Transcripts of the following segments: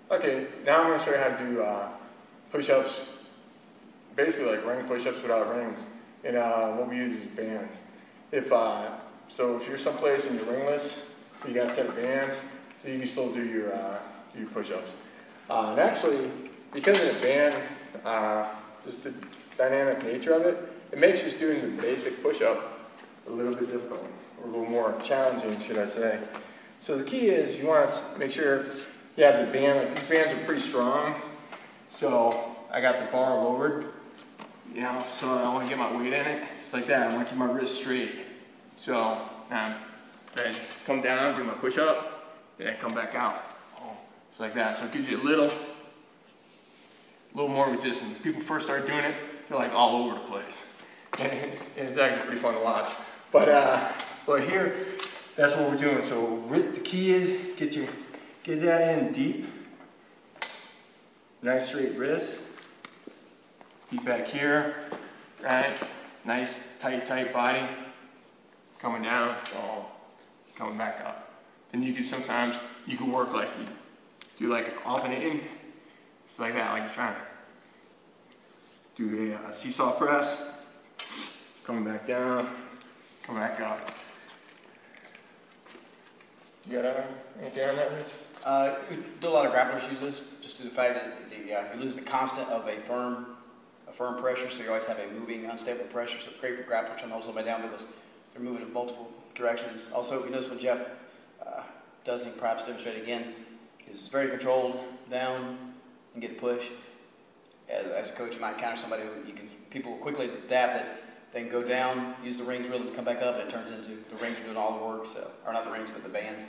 Okay, now I'm going to show you how to do push-ups, basically like ring push-ups without rings. And what we use is bands. So if you're someplace and you're ringless, you got a set of bands, so you can still do your push-ups. And actually, because of the band, just the dynamic nature of it, it makes just doing the basic push-up a little bit difficult, or a little more challenging, should I say. So the key is you want to make sure you have the band. Like, these bands are pretty strong, so I got the bar lowered, you know, so I want to get my weight in it, just like that. I want to keep my wrist straight. So then come down, do my push-up, and then come back out. Just like that. So it gives you a little more resistance. People first start doing it, they're like all over the place. And it's actually pretty fun to watch. But here, that's what we're doing. So the key is get that in deep. Nice straight wrist. Feet back here, right? Nice tight body. Coming down, coming back up. And you can sometimes, you can work like, do like alternating. Just like that, like you're trying to do a seesaw press. Coming back down, come back up. You got anything on that, Rich? We do a lot of grapplers use this, just due to the fact that you lose the constant of a firm pressure, so you always have a moving, unstable pressure. So it's great for grapplers trying to hold somebody down because they're moving in multiple directions. Also, if you notice when Jeff does, and perhaps demonstrate again, is very controlled down and get a push. As a coach, you might encounter somebody who people will quickly adapt that they can go down, use the rings rhythm, come back up, and it turns into the rings are doing all the work. So, or not the rings, but the bands.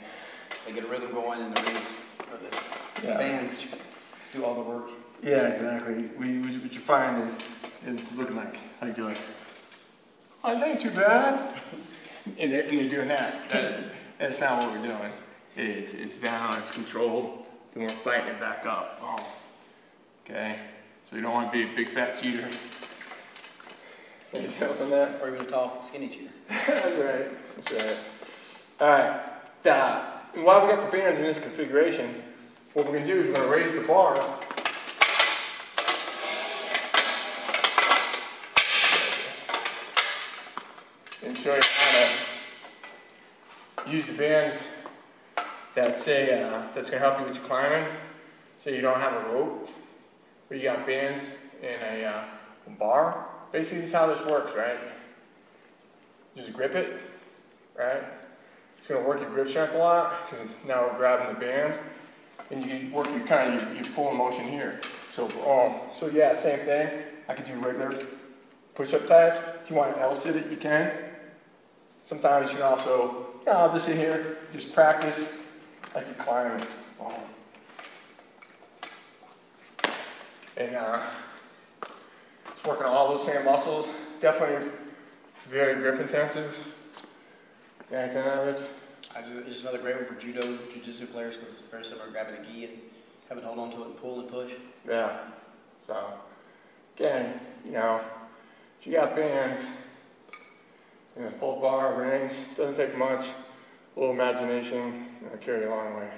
They get a rhythm going, and the rings or the bands do all the work. Yeah, exactly. What you find is it's looking like you're like, oh, this ain't too bad, and they're doing that. That's not what we're doing. It's down, it's controlled, then we're fighting it back up. Okay, so you don't want to be a big fat cheater. Anything else on that? Or even a tall, skinny cheater. That's right. That's right. All right. And while we got the bands in this configuration, what we're going to do is we're going to raise the bar. And show you how to use the bands that's going to help you with your climbing. So you don't have a rope, but you got bands and a bar. Basically, this is how this works, right? Just grip it, right? It's going to work your grip strength a lot, because now we're grabbing the bands, and you can work your pull motion here. So yeah, same thing. I could do regular push-up types. If you want to L-sit it, you can. Sometimes you can also, I'll just sit here, just practice like you're climbing. And it's working on all those same muscles. Definitely very grip intensive. Got anything on that, Rich? I do. It's just another great one for judo, jiu-jitsu players, because it's very similar to grabbing a gi and having to hold on to it and pull and push. Yeah. So, again, if you got bands, pull bar, rings, doesn't take much. A little imagination, carry a long way.